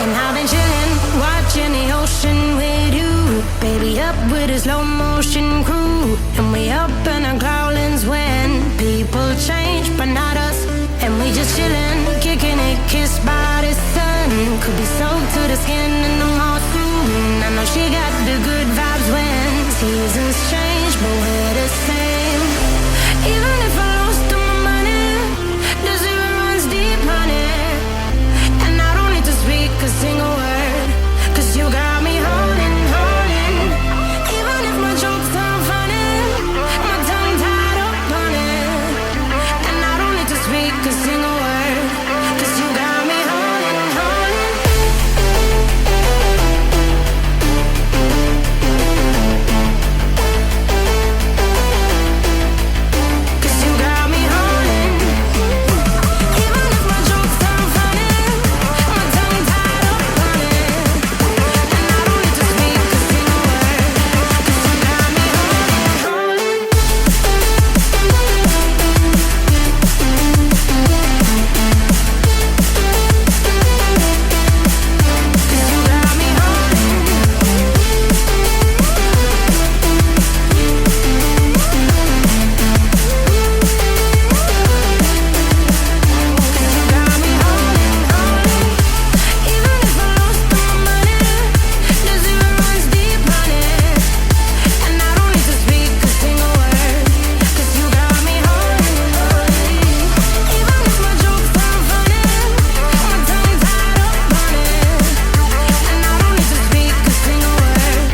And I've been chilling, watching the ocean with you. Baby up with a slow motion crew. And we up in our growlings when people change, but not us. And we just chillin', kicking it, kissed by the sun. Could be soaked to the skin in the mall soon. I know she got the good vibes when seasons change, but we're the same. Even if I lost all my money, the zero runs deep, honey. And I don't need to speak a single word, 'cause you got me holding, holding. Even if my jokes sound funny, my tongue tied up on it. And I don't need to speak a single word, 'cause you got me holding, holding. 'Cause you got me holding. Even if my jokes sound funny, my tongue tied up on it. And I don't need to speak a single word, 'cause you got me holding, holding. 'Cause you got me holding. 'Cause you got me holding, holding. Even if I lost all my money, the zero runs deep, honey. And I don't need to speak a single word, 'cause you got me holding, holding. Even if my jokes sound funny, my tongue tied up on it. And I don't need to speak a single word,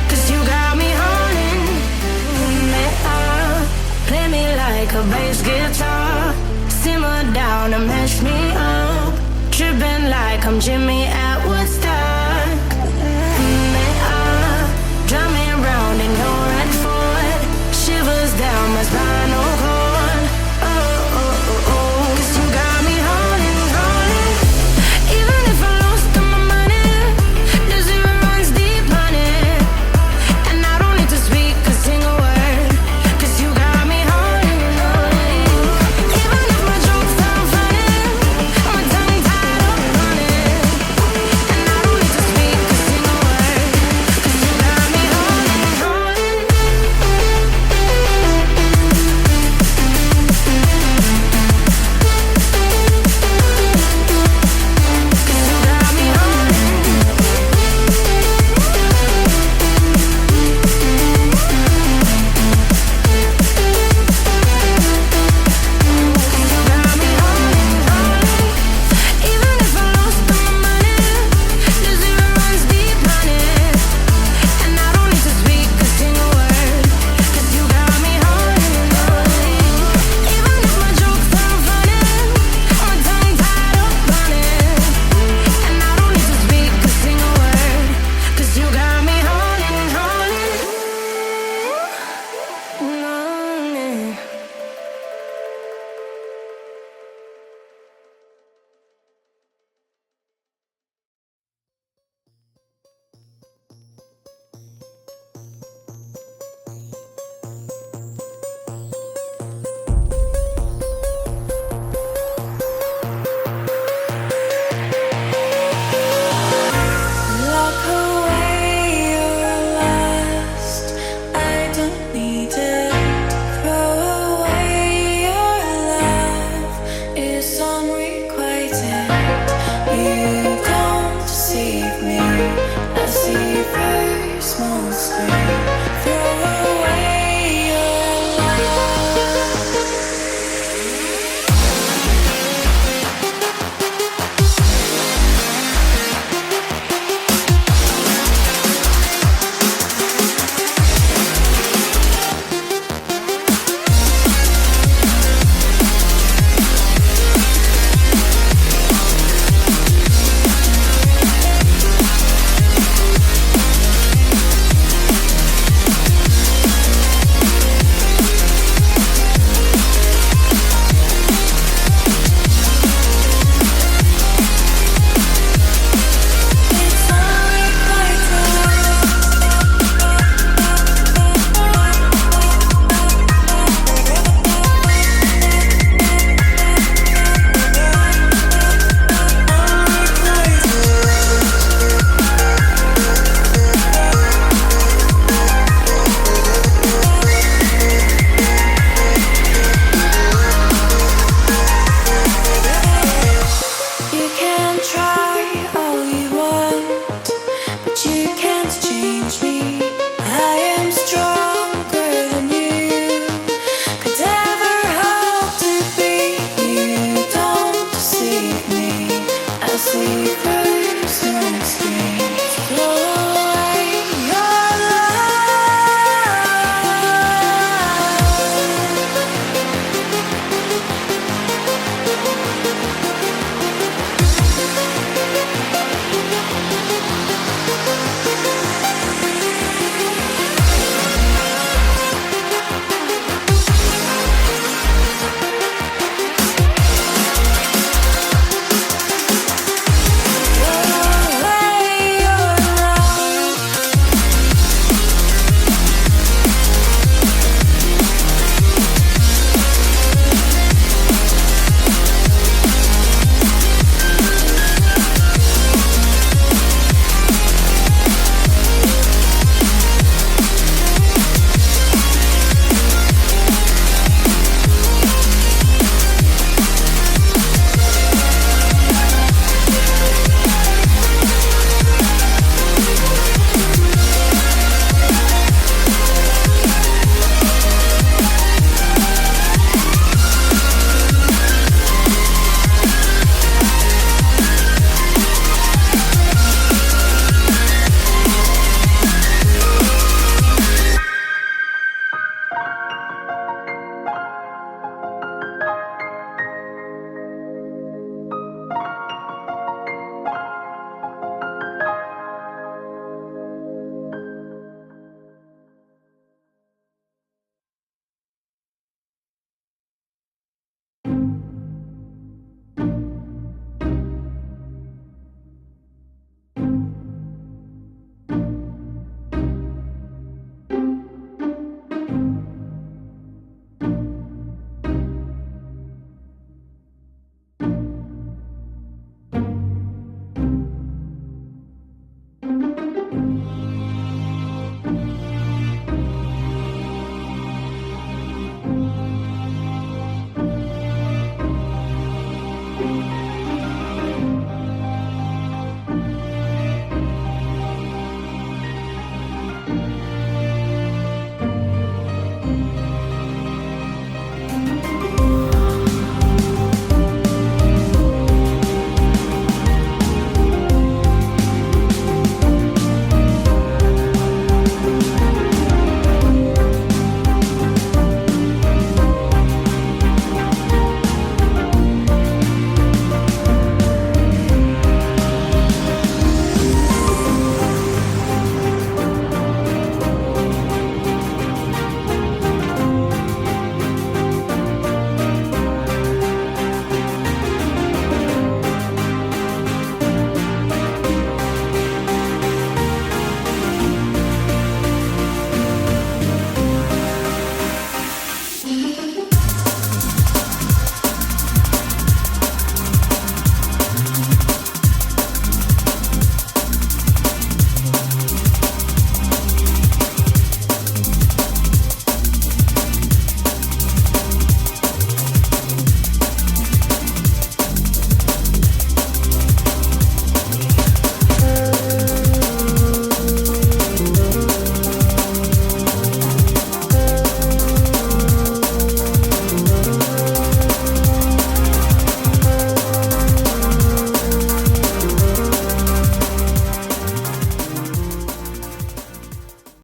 'cause you got me holding me up. Play me like a bass guitar, simmer down and mash me up. Tripping like I'm Jimmy at Woodstock. Me up, drum me round in your red Ford, shivers down my spinal cord. Oh, oh, oh, oh. 'Cause you got me holding, holding. Even if I lost all my money, the zero runs deep, honey. And I don't need to speak a single word, 'cause you got me holding, holding. Even if my jokes sound funny, my tongue tied up on it. And I don't need to speak a single word, 'cause you got me holding, holding. 'Cause you got me holding, holding. Even if I lost all my money, the zero runs deep, honey. And I don't need to speak a single word, 'cause you got me holding, holding. Even if my jokes sound funny, my tongue tied up on it. And I don't need to speak a single word, 'cause you got me holding, holding. No, Lock away your lust, I don't need it. Throw away your love, it's unrequited. You don't deceive me, I see very small screen. Throw away your love.